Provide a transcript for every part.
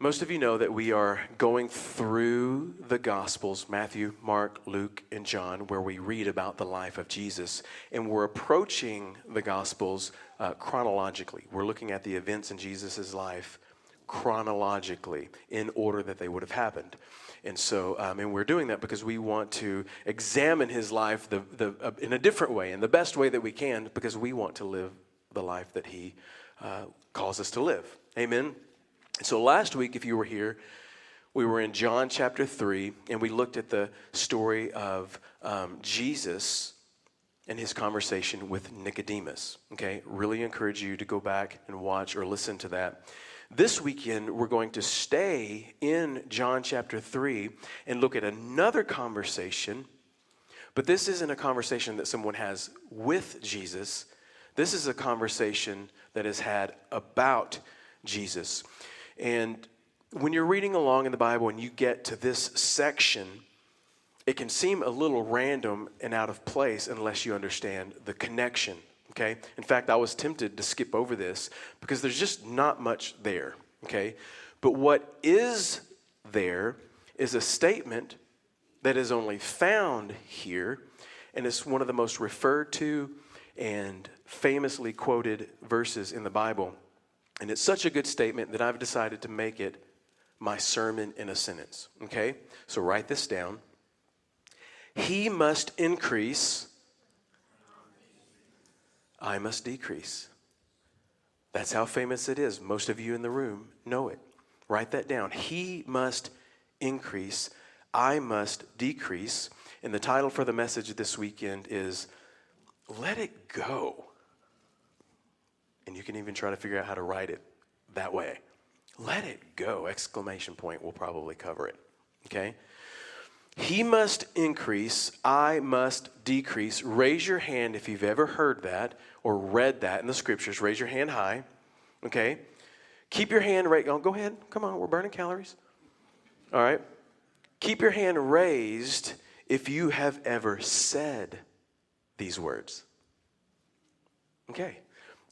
Most of you know that we are going through the Gospels, Matthew, Mark, Luke, and John, where we read about the life of Jesus. And we're approaching the Gospels chronologically. We're looking at the events in Jesus' life chronologically in order that they would have happened. And so, and we're doing that because we want to examine his life in a different way, in the best way that we can, because we want to live the life that he calls us to live. Amen? So last week, if you were here, we were in John chapter 3, and we looked at the story of Jesus and his conversation with Nicodemus. Okay, really encourage you to go back and watch or listen to that. This weekend, we're going to stay in John chapter 3 and look at another conversation, but this isn't a conversation that someone has with Jesus. This is a conversation that is had about Jesus. And when you're reading along in the Bible and you get to this section, it can seem a little random and out of place unless you understand the connection, okay? In fact, I was tempted to skip over this because there's just not much there, okay? But what is there is a statement that is only found here, and it's one of the most referred to and famously quoted verses in the Bible. And it's such a good statement that I've decided to make it my sermon in a sentence, okay? So write this down. He must increase, I must decrease. That's how famous it is. Most of you in the room know it. Write that down. He must increase, I must decrease. And the title for the message this weekend is Let It Go. And you can even try to figure out how to write it that way. Let it go, exclamation point, will probably cover it, okay? He must increase, I must decrease. Raise your hand if you've ever heard that or read that in the scriptures. Raise your hand high, okay? Keep your hand raised. Oh, go ahead. Come on, we're burning calories. All right. Keep your hand raised if you have ever said these words. Okay.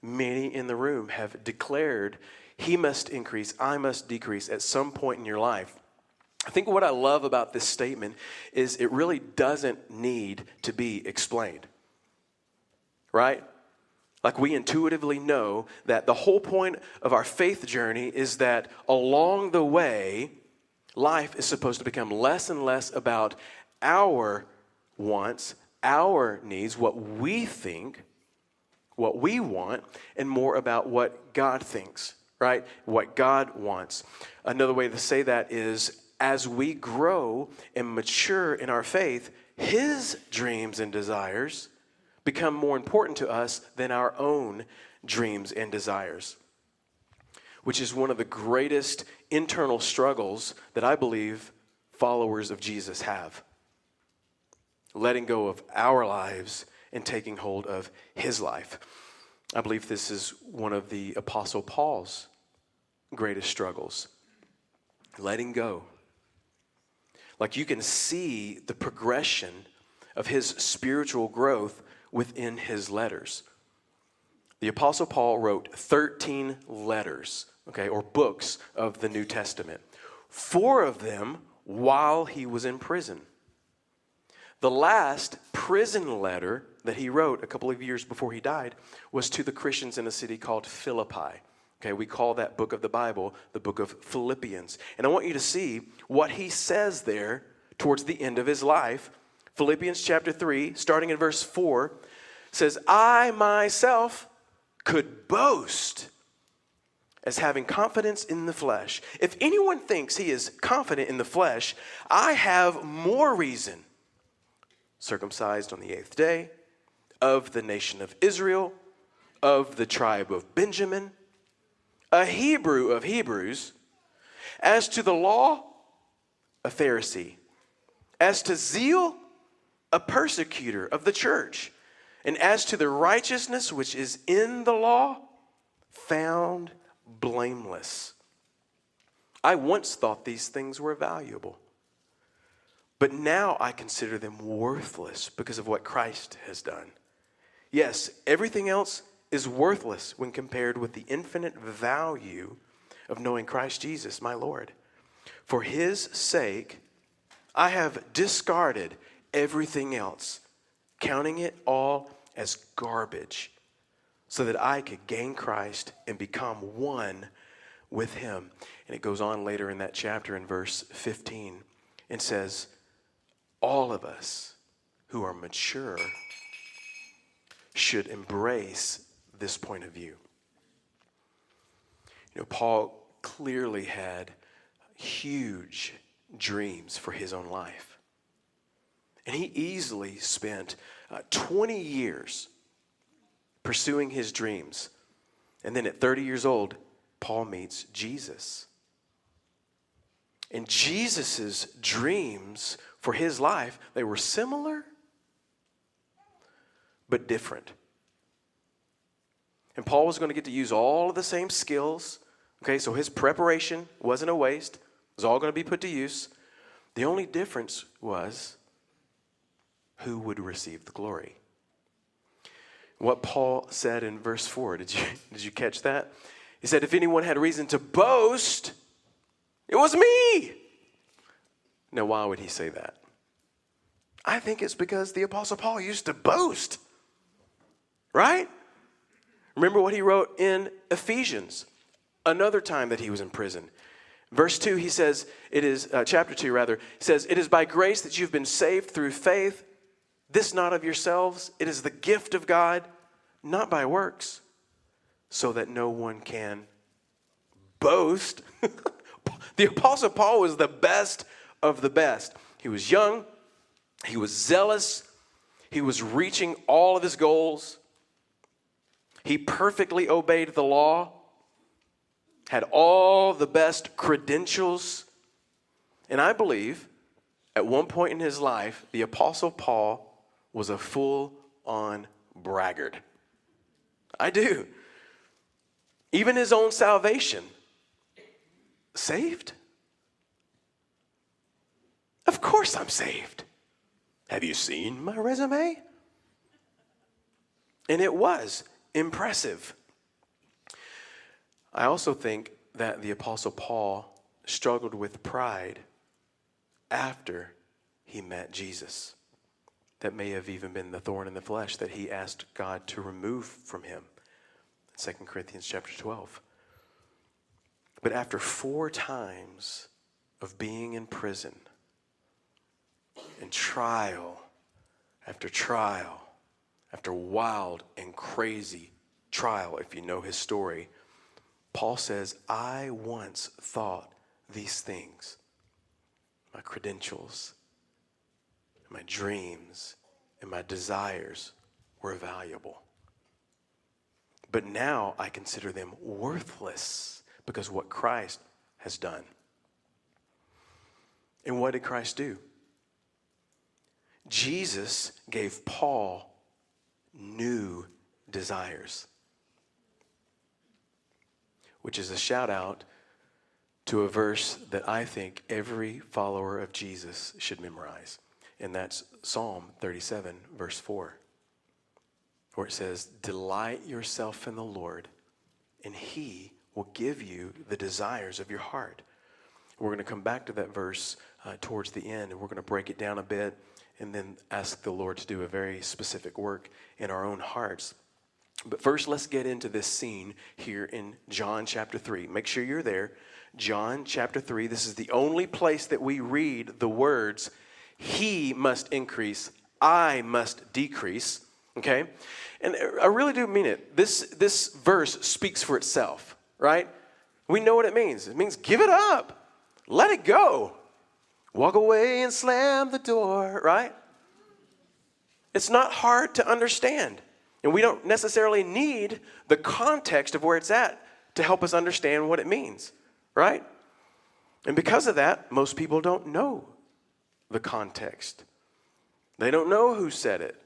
Many in the room have declared, he must increase, I must decrease at some point in your life. I think what I love about this statement is it really doesn't need to be explained, right? Like we intuitively know that the whole point of our faith journey is that along the way, life is supposed to become less and less about our wants, our needs, what we think, what we want, and more about what God thinks, right? What God wants. Another way to say that is as we grow and mature in our faith, his dreams and desires become more important to us than our own dreams and desires, which is one of the greatest internal struggles that I believe followers of Jesus have. Letting go of our lives and taking hold of his life. I believe this is one of the Apostle Paul's greatest struggles. Letting go. Like you can see the progression of his spiritual growth within his letters. The Apostle Paul wrote 13 letters, okay, or books of the New Testament. 4 of them while he was in prison. The last prison letter that he wrote a couple of years before he died was to the Christians in a city called Philippi. Okay, we call that book of the Bible the book of Philippians. And I want you to see what he says there towards the end of his life. Philippians chapter 3, starting in verse 4, says, I myself could boast as having confidence in the flesh. If anyone thinks he is confident in the flesh, I have more reason. Circumcised on the 8th day, of the nation of Israel, of the tribe of Benjamin, a Hebrew of Hebrews, as to the law, a Pharisee, as to zeal, a persecutor of the church, and as to the righteousness which is in the law, found blameless. I once thought these things were valuable, but now I consider them worthless because of what Christ has done. Yes, everything else is worthless when compared with the infinite value of knowing Christ Jesus, my Lord. For his sake, I have discarded everything else, counting it all as garbage, so that I could gain Christ and become one with him. And it goes on later in that chapter in verse 15 and says, all of us who are mature should embrace this point of view. You know, Paul clearly had huge dreams for his own life. And he easily spent 20 years pursuing his dreams. And then at 30 years old, Paul meets Jesus. And Jesus' dreams for his life, they were similar, but different. And Paul was going to get to use all of the same skills. Okay, so his preparation wasn't a waste. It was all going to be put to use. The only difference was who would receive the glory. What Paul said in verse 4, did you catch that? He said, if anyone had reason to boast, it was me. Now, why would he say that? I think it's because the Apostle Paul used to boast, right? Remember what he wrote in Ephesians, another time that he was in prison. Verse 2, he says, it is, chapter 2 rather, he says, it is by grace that you've been saved through faith, this not of yourselves, it is the gift of God, not by works, so that no one can boast. The Apostle Paul was the best of the best. He was young, he was zealous, he was reaching all of his goals. He perfectly obeyed the law, had all the best credentials. And I believe at one point in his life, the Apostle Paul was a full-on braggart. I do. Even his own salvation. Saved? Of course I'm saved. Have you seen my resume? And it was impressive. I also think that the Apostle Paul struggled with pride after he met Jesus. That may have even been the thorn in the flesh that he asked God to remove from him. 2 Corinthians chapter 12. But after 4 times of being in prison and trial after wild and crazy trial, if you know his story, Paul says, I once thought these things, my credentials, my dreams, and my desires were valuable. But now I consider them worthless because of what Christ has done. And what did Christ do? Jesus gave Paul new desires, which is a shout out to a verse that I think every follower of Jesus should memorize. And that's Psalm 37, verse 4, where it says, delight yourself in the Lord, and he will give you the desires of your heart. We're going to come back to that verse towards the end, and we're going to break it down a bit and then ask the Lord to do a very specific work in our own hearts. But first, let's get into this scene here in John chapter 3. Make sure you're there. John chapter 3. This is the only place that we read the words, he must increase, I must decrease. Okay? And I really do mean it. This verse speaks for itself, right? We know what it means. It means give it up. Let it go. Walk away and slam the door, right? It's not hard to understand. And we don't necessarily need the context of where it's at to help us understand what it means, right? And because of that, most people don't know the context. They don't know who said it,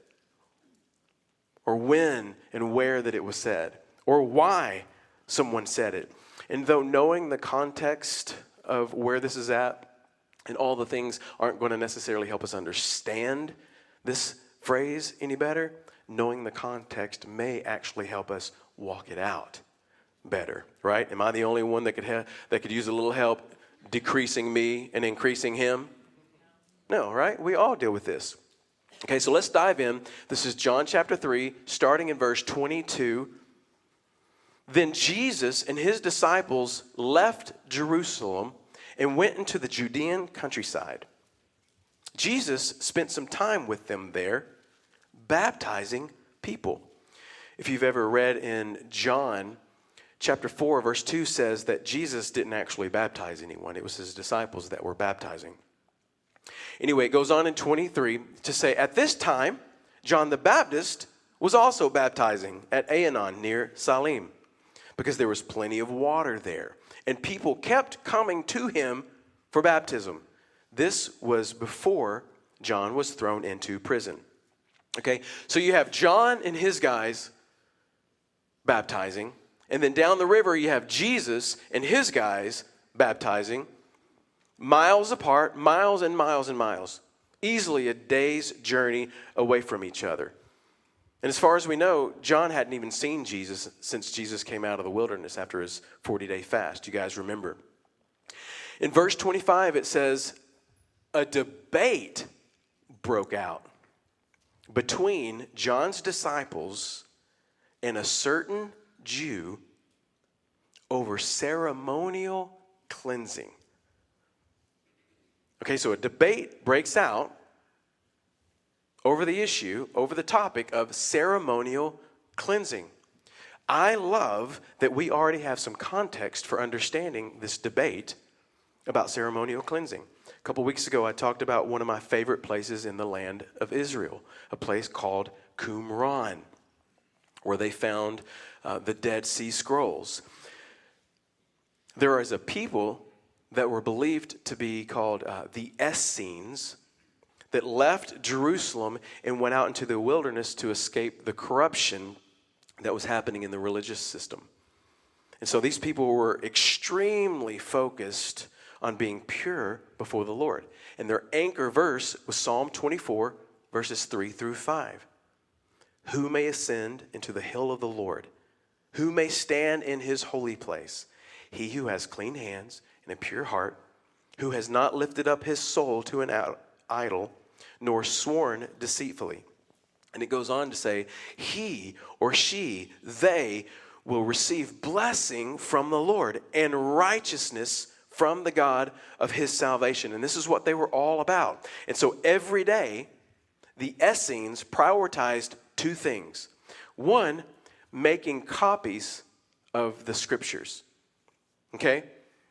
or when and where that it was said, or why someone said it. And though knowing the context of where this is at and all the things aren't going to necessarily help us understand this phrase any better, knowing the context may actually help us walk it out, better, right? Am I the only one that could use a little help decreasing me and increasing him? No, right? We all deal with this. Okay, so let's dive in. This is John chapter 3, starting in verse 22. Then Jesus and his disciples left Jerusalem and went into the Judean countryside. Jesus spent some time with them there, baptizing people. If you've ever read in John chapter 4, verse 2 says that Jesus didn't actually baptize anyone. It was his disciples that were baptizing. Anyway, it goes on in 23 to say, at this time, John the Baptist was also baptizing at Aenon near Salim, because there was plenty of water there, and people kept coming to him for baptism. This was before John was thrown into prison. Okay, so you have John and his guys baptizing, and then down the river you have Jesus and his guys baptizing, miles apart, miles and miles and miles, easily a day's journey away from each other. And as far as we know, John hadn't even seen Jesus since Jesus came out of the wilderness after his 40-day fast. You guys remember. In verse 25, it says, a debate broke out between John's disciples and a certain Jew over ceremonial cleansing. Okay, so a debate breaks out over the issue, over the topic of ceremonial cleansing. I love that we already have some context for understanding this debate about ceremonial cleansing. A couple weeks ago, I talked about one of my favorite places in the land of Israel, a place called Qumran, where they found the Dead Sea Scrolls. There is a people that were believed to be called the Essenes that left Jerusalem and went out into the wilderness to escape the corruption that was happening in the religious system. And so these people were extremely focused on being pure before the Lord. And their anchor verse was Psalm 24, verses 3 through 5. Who may ascend into the hill of the Lord? Who may stand in his holy place? He who has clean hands and a pure heart, who has not lifted up his soul to an idol, nor sworn deceitfully. And it goes on to say, he or she, they will receive blessing from the Lord and righteousness from the God of his salvation. And this is what they were all about. And so every day, the Essenes prioritized two things. One, making copies of the scriptures. Okay?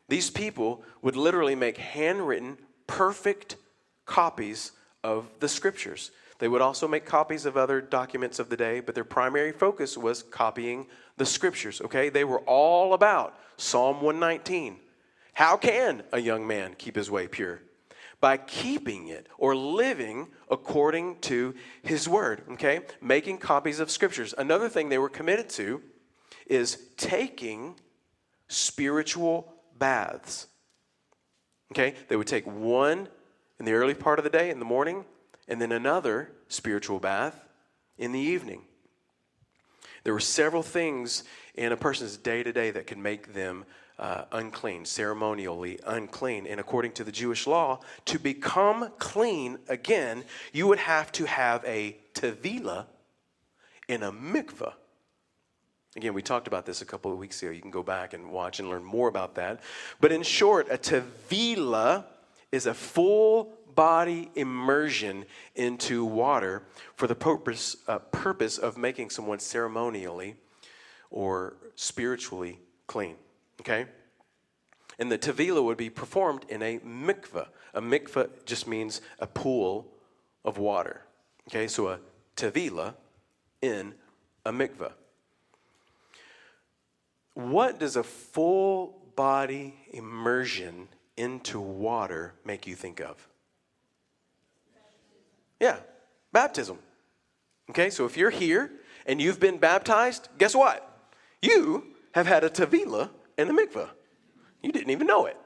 These people would literally make handwritten, perfect copies of the scriptures. They would also make copies of other documents of the day, but their primary focus was copying the scriptures, okay? They were all about Psalm 119. How can a young man keep his way pure? By keeping it or living according to his word, okay? Making copies of scriptures. Another thing they were committed to is taking spiritual baths. Okay? They would take one in the early part of the day in the morning, and then another spiritual bath in the evening. There were several things in a person's day-to-day that could make them unclean, ceremonially unclean. And according to the Jewish law, to become clean again, you would have to have a tevilah and a mikvah. Again, we talked about this a couple of weeks ago. You can go back and watch and learn more about that. But in short, a tevilah is a full body immersion into water for the purpose of making someone ceremonially or spiritually clean. Okay? And the tevilah would be performed in a mikvah. A mikvah just means a pool of water. Okay, so a tevilah in a mikvah. What does a full body immersion into water make you think of? Yeah, baptism. Okay, so if you're here and you've been baptized, guess what? You have had a tevilah and a mikvah. You didn't even know it,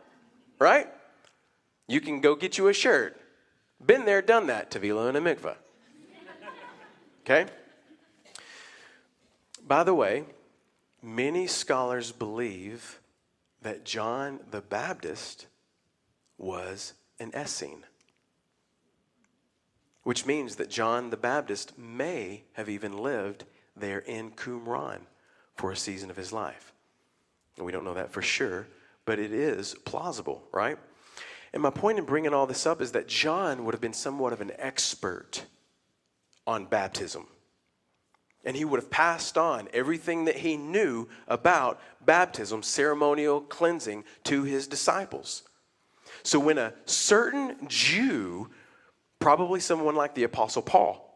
right? You can go get you a shirt. Been there, done that, tevilah and a mikvah. Okay? By the way, Many scholars believe that John the Baptist was an Essene, which means that John the Baptist may have even lived there in Qumran for a season of his life. We don't know that for sure, but it is plausible, right? And my point in bringing all this up is that John would have been somewhat of an expert on baptism. And he would have passed on everything that he knew about baptism, ceremonial cleansing, to his disciples. So when a certain Jew, probably someone like the Apostle Paul,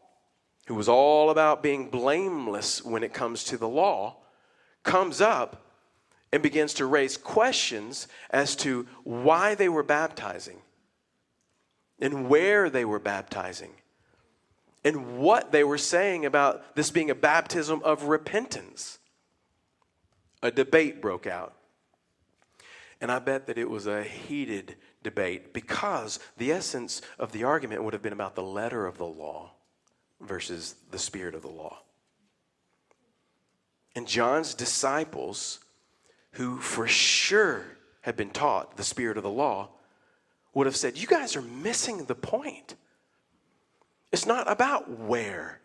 who was all about being blameless when it comes to the law, comes up and begins to raise questions as to why they were baptizing and where they were baptizing and what they were saying about this being a baptism of repentance, a debate broke out. And I bet that it was a heated debate because the essence of the argument would have been about the letter of the law versus the spirit of the law. And John's disciples, who for sure had been taught the spirit of the law, would have said, you guys are missing the point. It's not about where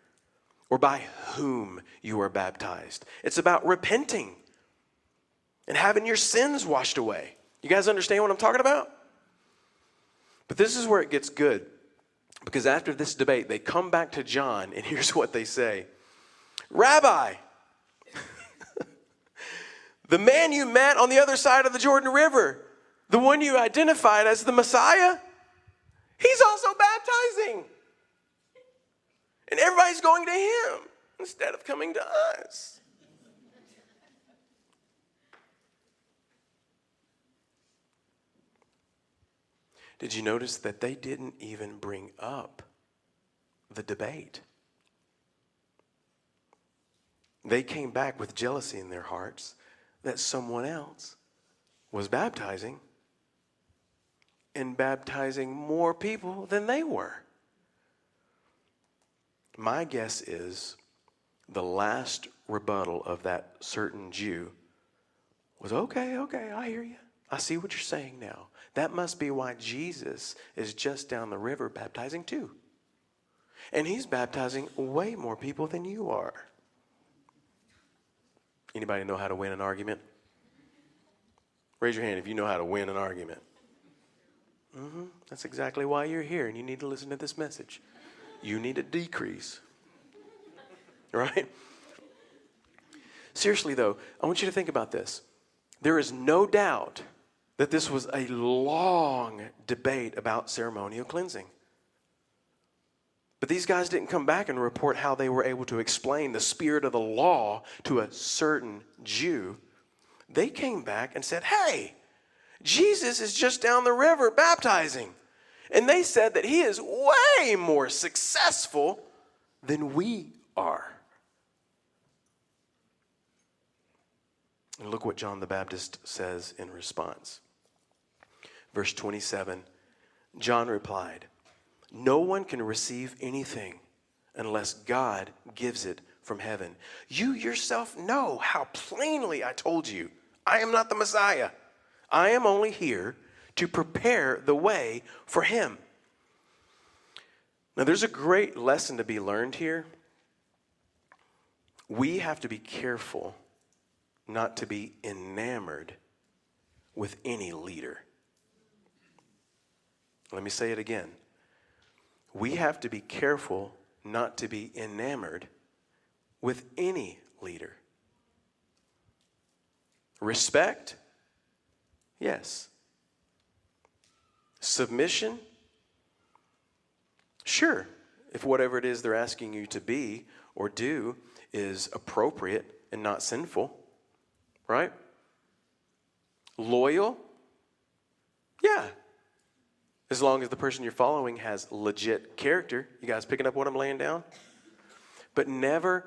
or by whom you are baptized. It's about repenting and having your sins washed away. You guys understand what I'm talking about? But this is where it gets good, because after this debate, they come back to John, and here's what they say. Rabbi, the man you met on the other side of the Jordan River, the one you identified as the Messiah, he's also baptizing. And everybody's going to him instead of coming to us. Did you notice that they didn't even bring up the debate? They came back with jealousy in their hearts that someone else was baptizing and baptizing more people than they were. My guess is the last rebuttal of that certain Jew was, okay, I hear you. I see what you're saying now. That must be why Jesus is just down the river baptizing too. And he's baptizing way more people than you are. Anybody know how to win an argument? Raise your hand if you know how to win an argument. That's exactly why you're here, and you need to listen to this message. You need to decrease. Right? Seriously, though, I want you to think about this. There is no doubt that this was a long debate about ceremonial cleansing. But these guys didn't come back and report how they were able to explain the spirit of the law to a certain Jew. They came back and said, hey, Jesus is just down the river baptizing. And they said that he is way more successful than we are. And look what John the Baptist says in response. Verse 27, John replied, no one can receive anything unless God gives it from heaven. You yourself know how plainly I told you, I am not the Messiah. I am only here to prepare the way for him. Now, there's a great lesson to be learned here. We have to be careful not to be enamored with any leader. Let me say it again. We have to be careful not to be enamored with any leader. Respect? Yes. Submission? Sure. If whatever it is they're asking you to be or do is appropriate and not sinful, right? Loyal? Yeah. As long as the person you're following has legit character. You guys picking up what I'm laying down? But never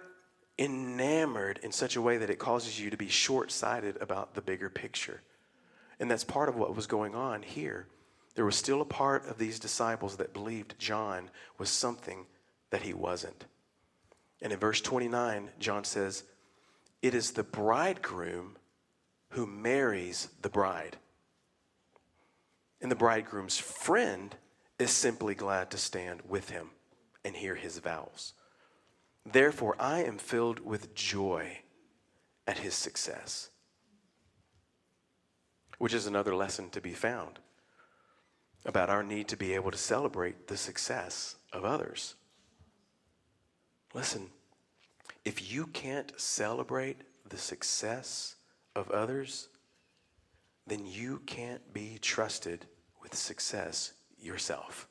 enamored in such a way that it causes you to be short-sighted about the bigger picture. And that's part of what was going on here. There was still a part of these disciples that believed John was something that he wasn't. And in verse 29, John says, it is the bridegroom who marries the bride. And the bridegroom's friend is simply glad to stand with him and hear his vows. Therefore, I am filled with joy at his success. Which is another lesson to be found about our need to be able to celebrate the success of others. Listen, if you can't celebrate the success of others, then you can't be trusted with success yourself.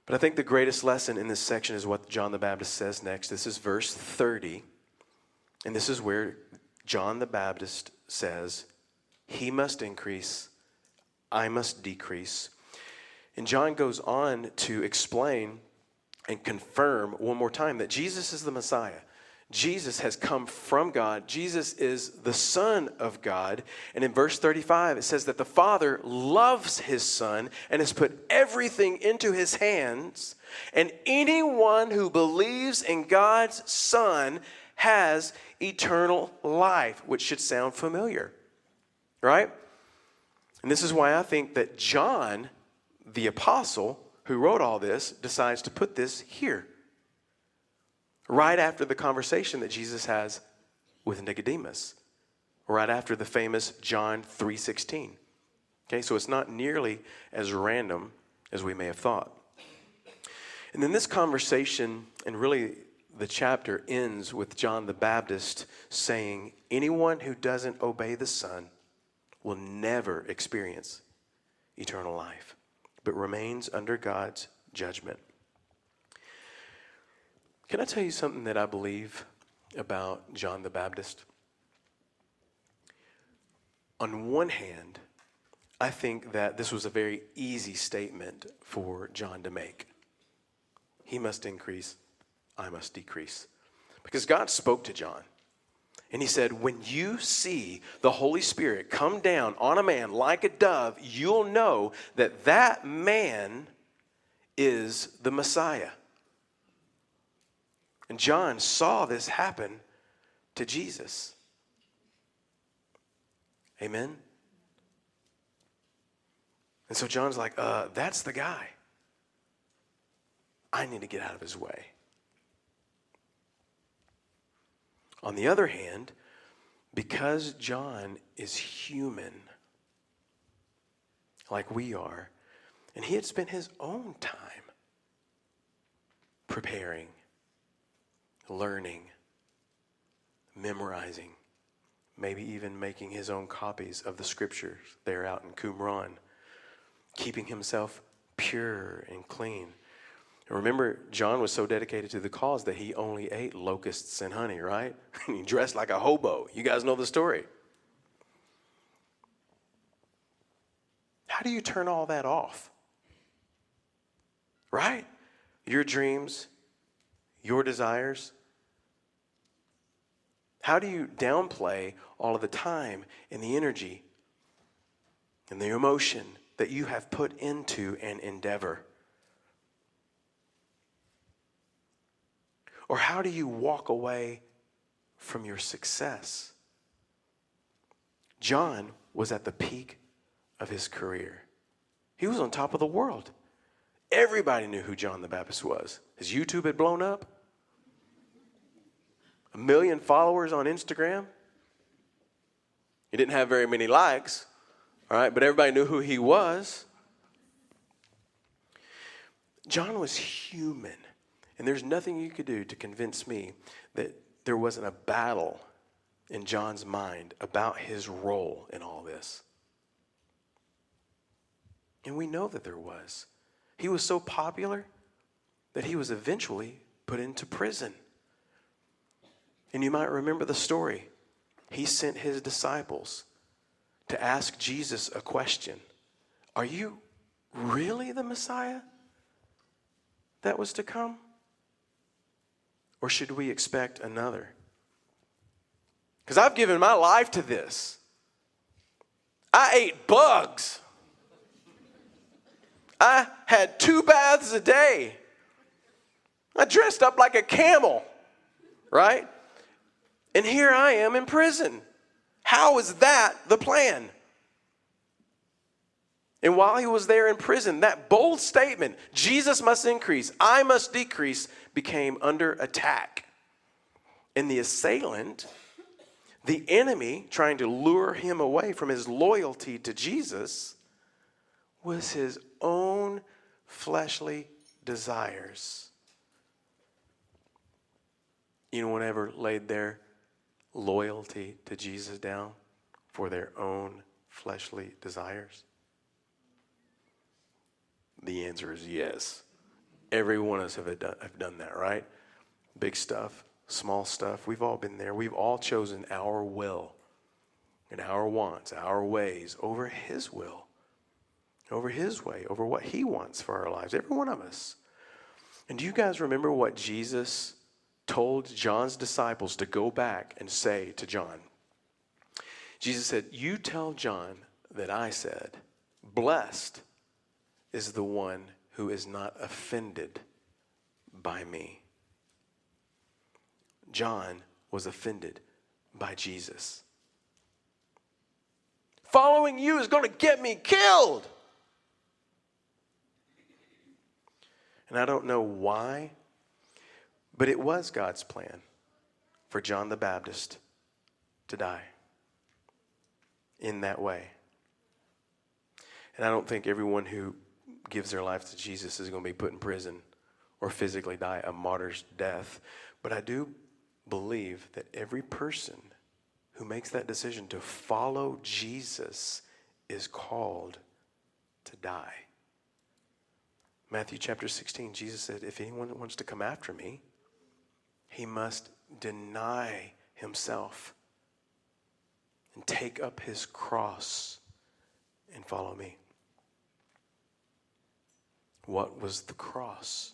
But I think the greatest lesson in this section is what John the Baptist says next. This is verse 30. And this is where John the Baptist says, he must increase, I must decrease. And John goes on to explain and confirm one more time that Jesus is the Messiah. Jesus has come from God. Jesus is the Son of God. And in verse 35, it says that the Father loves his Son and has put everything into his hands. And anyone who believes in God's Son has eternal life, which should sound familiar, right? And this is why I think that John, the apostle who wrote all this, decides to put this here, right after the conversation that Jesus has with Nicodemus, right after the famous John 3:16. Okay, so it's not nearly as random as we may have thought. And then this conversation, and really the chapter, ends with John the Baptist saying, anyone who doesn't obey the Son will never experience eternal life, but remains under God's judgment. Can I tell you something that I believe about John the Baptist? On one hand, I think that this was a very easy statement for John to make. He must increase, I must decrease. Because God spoke to John. And he said, when you see the Holy Spirit come down on a man like a dove, you'll know that that man is the Messiah. And John saw this happen to Jesus. Amen? And so John's like, that's the guy. I need to get out of his way. On the other hand, because John is human, like we are, and he had spent his own time preparing, learning, memorizing, maybe even making his own copies of the scriptures there out in Qumran, keeping himself pure and clean. And remember, John was so dedicated to the cause that he only ate locusts and honey, right? He dressed like a hobo. You guys know the story. How do you turn all that off? Right? Your dreams, your desires. How do you downplay all of the time and the energy and the emotion that you have put into an endeavor? Or how do you walk away from your success? John was at the peak of his career. He was on top of the world. Everybody knew who John the Baptist was. His YouTube had blown up. 1 million followers on Instagram. He didn't have very many likes, all right, but everybody knew who he was. John was human. And there's nothing you could do to convince me that there wasn't a battle in John's mind about his role in all this. And we know that there was. He was so popular that he was eventually put into prison. And you might remember the story. He sent his disciples to ask Jesus a question. Are you really the Messiah that was to come? Or should we expect another? Because I've given my life to this. I ate bugs. I had 2 baths a day. I dressed up like a camel, right? And here I am in prison. How is that the plan? And while he was there in prison, that bold statement, Jesus must increase, I must decrease, became under attack. And the assailant, the enemy, trying to lure him away from his loyalty to Jesus, was his own fleshly desires. Anyone ever laid their loyalty to Jesus down for their own fleshly desires? The answer is yes. Every one of us have done that, right? Big stuff, small stuff. We've all been there. We've all chosen our will and our wants, our ways over his will, over his way, over what he wants for our lives. Every one of us. And do you guys remember what Jesus told John's disciples to go back and say to John? Jesus said, you tell John that I said, blessed is the one who is not offended by me. John was offended by Jesus. Following you is going to get me killed. And I don't know why, but it was God's plan for John the Baptist to die in that way. And I don't think everyone who gives their life to Jesus is going to be put in prison or physically die a martyr's death. But I do believe that every person who makes that decision to follow Jesus is called to die. Matthew chapter 16, Jesus said, if anyone wants to come after me, he must deny himself and take up his cross and follow me. What was the cross?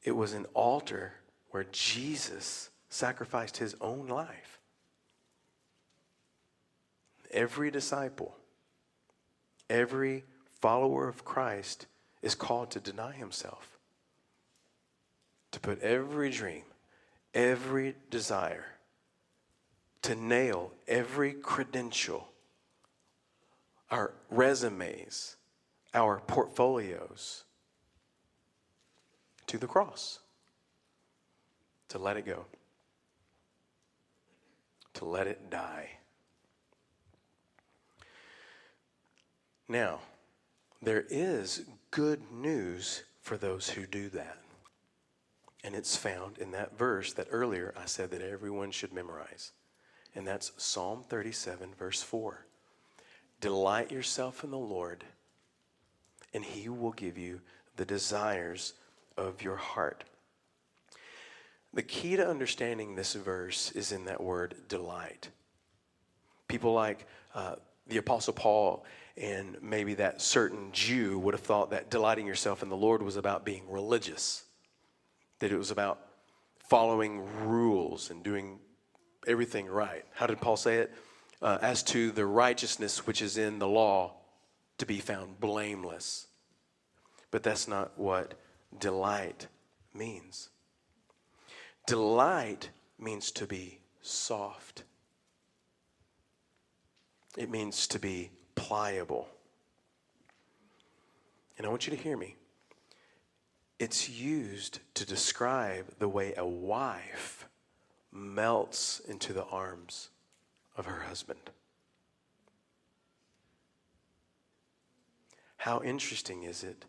It was an altar where Jesus sacrificed his own life. Every disciple, every follower of Christ is called to deny himself, to put every dream, every desire, to nail every credential, our resumes, our portfolios to the cross, to let it go, to let it die. Now, there is good news for those who do that. And it's found in that verse that earlier I said that everyone should memorize. And that's Psalm 37, verse 4. Delight yourself in the Lord, and he will give you the desires of your heart. The key to understanding this verse is in that word delight. People like the Apostle Paul and maybe that certain Jew would have thought that delighting yourself in the Lord was about being religious, that it was about following rules and doing everything right. How did Paul say it? As to the righteousness which is in the law, to be found blameless. But that's not what delight means. Delight means to be soft. It means to be pliable. And I want you to hear me. It's used to describe the way a wife melts into the arms of her husband. How interesting is it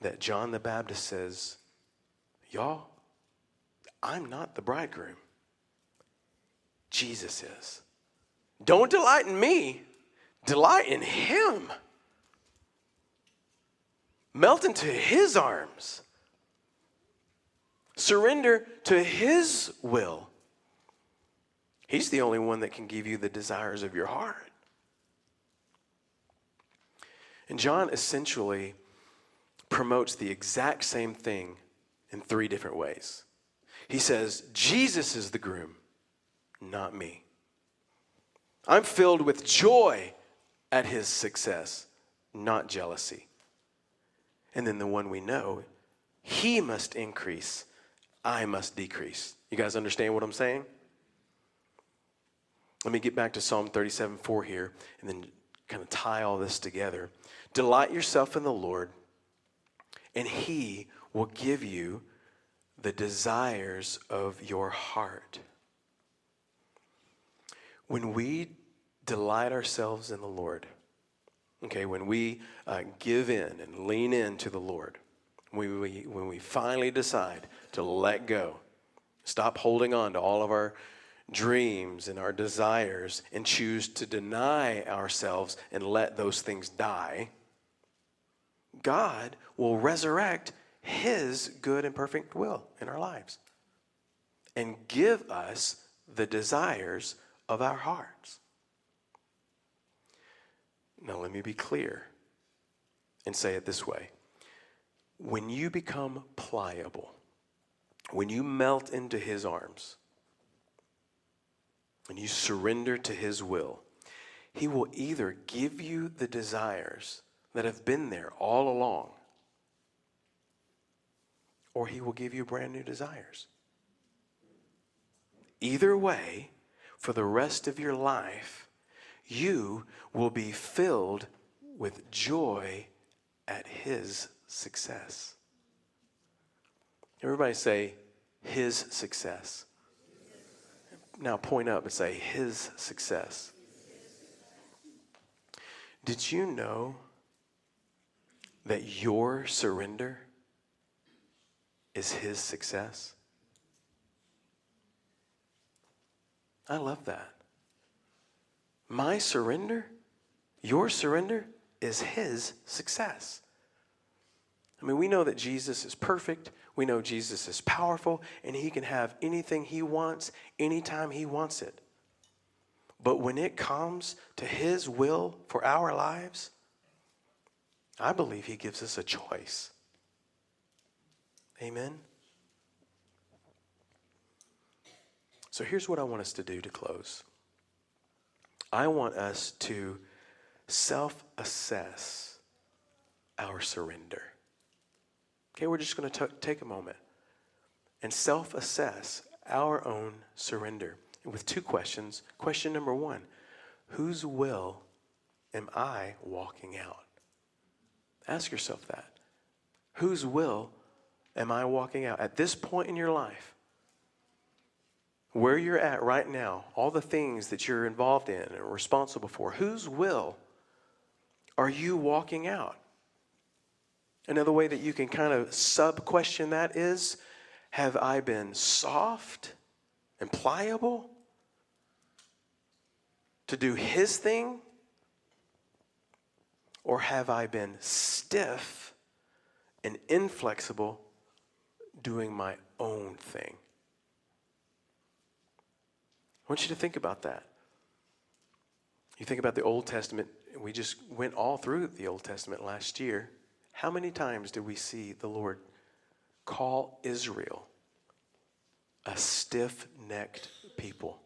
that John the Baptist says, y'all, I'm not the bridegroom. Jesus is. Don't delight in me. Delight in him. Melt into his arms. Surrender to his will. He's the only one that can give you the desires of your heart. And John essentially promotes the exact same thing in 3 different ways. He says, Jesus is the groom, not me. I'm filled with joy at his success, not jealousy. And then the one we know He must increase. I must decrease. You guys understand what I'm saying? Let me get back to Psalm 37:4 here and then kind of tie all this together. Delight yourself in the Lord, and He will give you the desires of your heart. When we delight ourselves in the Lord, okay, when we give in and lean into the Lord, when we finally decide to let go, stop holding on to all of our dreams and our desires and choose to deny ourselves and let those things die, God will resurrect His good and perfect will in our lives and give us the desires of our hearts. Now, let me be clear and say it this way. When you become pliable, when you melt into His arms, when you surrender to His will, He will either give you the desires that have been there all along, or He will give you brand new desires. Either way, for the rest of your life, you will be filled with joy at His success. Everybody say, His success. Now point up and say, His success. Did you know that your surrender is His success? I love that. My surrender, your surrender, is His success. I mean, we know that Jesus is perfect. We know Jesus is powerful, and He can have anything He wants, anytime He wants it. But when it comes to His will for our lives, I believe He gives us a choice. Amen? So here's what I want us to do to close. I want us to self-assess our surrender. Okay, we're just going to take a moment and self-assess our own surrender with two questions. Question number one, whose will am I walking out? Ask yourself that. Whose will am I walking out? At this point in your life, where you're at right now, all the things that you're involved in and responsible for, whose will are you walking out? Another way that you can kind of sub-question that is, have I been soft and pliable to do His thing? Or have I been stiff and inflexible doing my own thing? I want you to think about that. You think about the Old Testament. We just went all through the Old Testament last year. How many times do we see the Lord call Israel a stiff-necked people?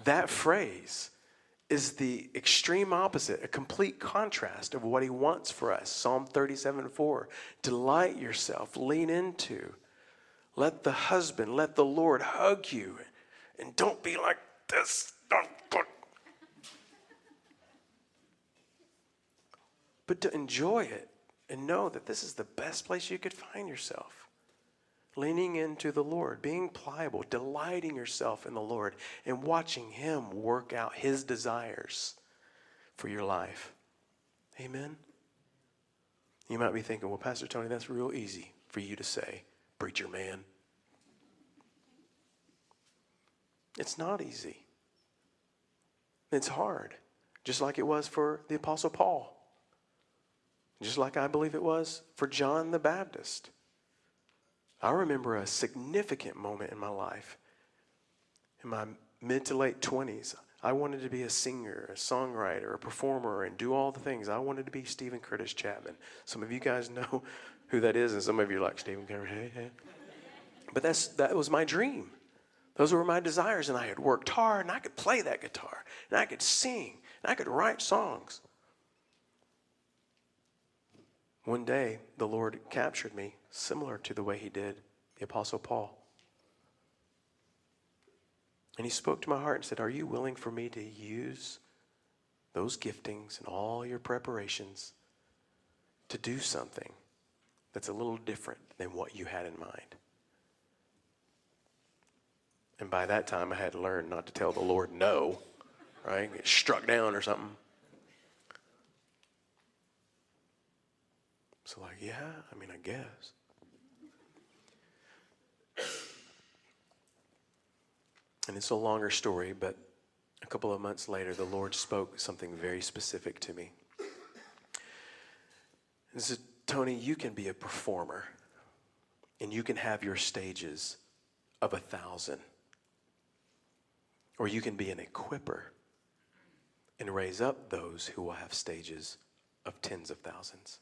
That phrase is the extreme opposite, a complete contrast of what He wants for us. Psalm 37:4, delight yourself, lean into. Let the husband, let the Lord hug you. And don't be like this. But to enjoy it and know that this is the best place you could find yourself. Leaning into the Lord, being pliable, delighting yourself in the Lord, and watching Him work out His desires for your life. Amen? You might be thinking, well, Pastor Tony, that's real easy for you to say, preacher man. It's not easy. It's hard, just like it was for the Apostle Paul. Just like I believe it was for John the Baptist. I remember a significant moment in my life. In my mid to late 20s, I wanted to be a singer, a songwriter, a performer, and do all the things. I wanted to be Stephen Curtis Chapman. Some of you guys know who that is, and some of you are like, Stephen Curtis, hey. But that was my dream. Those were my desires, and I had worked hard, and I could play that guitar, and I could sing, and I could write songs. One day, the Lord captured me similar to the way he did the Apostle Paul. And he spoke to my heart and said, are you willing for me to use those giftings and all your preparations to do something that's a little different than what you had in mind? And by that time, I had learned not to tell the Lord no, right? Get struck down or something. So like, yeah, I guess. And it's a longer story, but a couple of months later, the Lord spoke something very specific to me. He said, Tony, you can be a performer, and you can have your stages of 1,000. Or you can be an equipper and raise up those who will have stages of tens of thousands.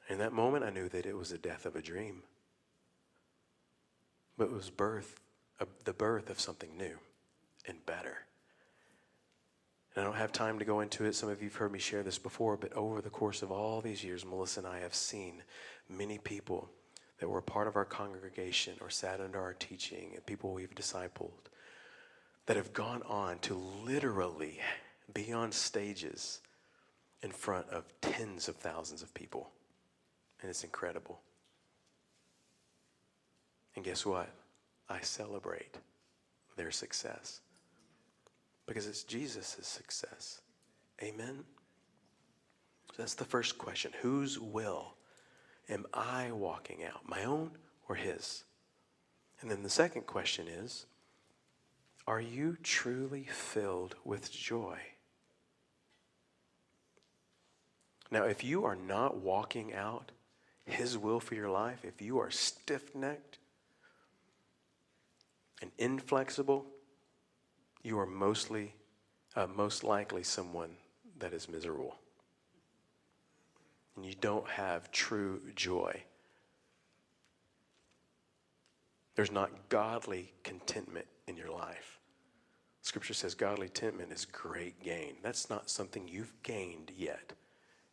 In that moment, I knew that it was the death of a dream. But it was the birth of something new and better. And I don't have time to go into it. Some of you have heard me share this before, but over the course of all these years, Melissa and I have seen many people that were a part of our congregation or sat under our teaching, and people we've discipled, that have gone on to literally be on stages in front of tens of thousands of people. And it's incredible. And guess what? I celebrate their success because it's Jesus' success. Amen? So that's the first question. Whose will am I walking out? My own or his? And then the second question is, are you truly filled with joy? Now, if you are not walking out his will for your life, if you are stiff-necked and inflexible, you are most likely someone that is miserable. And you don't have true joy. There's not godly contentment in your life. Scripture says godly contentment is great gain. That's not something you've gained yet.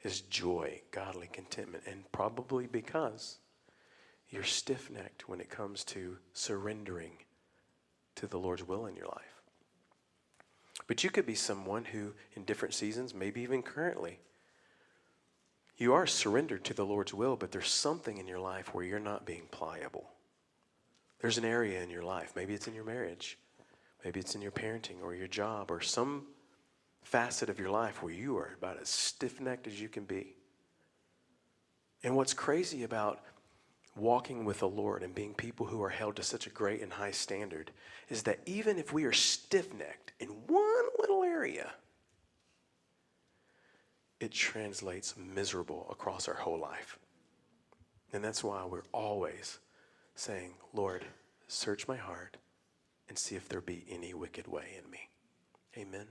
Is joy, godly contentment, and probably because you're stiff-necked when it comes to surrendering to the Lord's will in your life. But you could be someone who, in different seasons, maybe even currently, you are surrendered to the Lord's will, but there's something in your life where you're not being pliable. There's an area in your life, maybe it's in your marriage, maybe it's in your parenting or your job or some facet of your life where you are about as stiff-necked as you can be. And what's crazy about walking with the Lord and being people who are held to such a great and high standard is that even if we are stiff-necked in one little area, it translates miserable across our whole life. And that's why we're always saying, Lord, search my heart and see if there be any wicked way in me. Amen.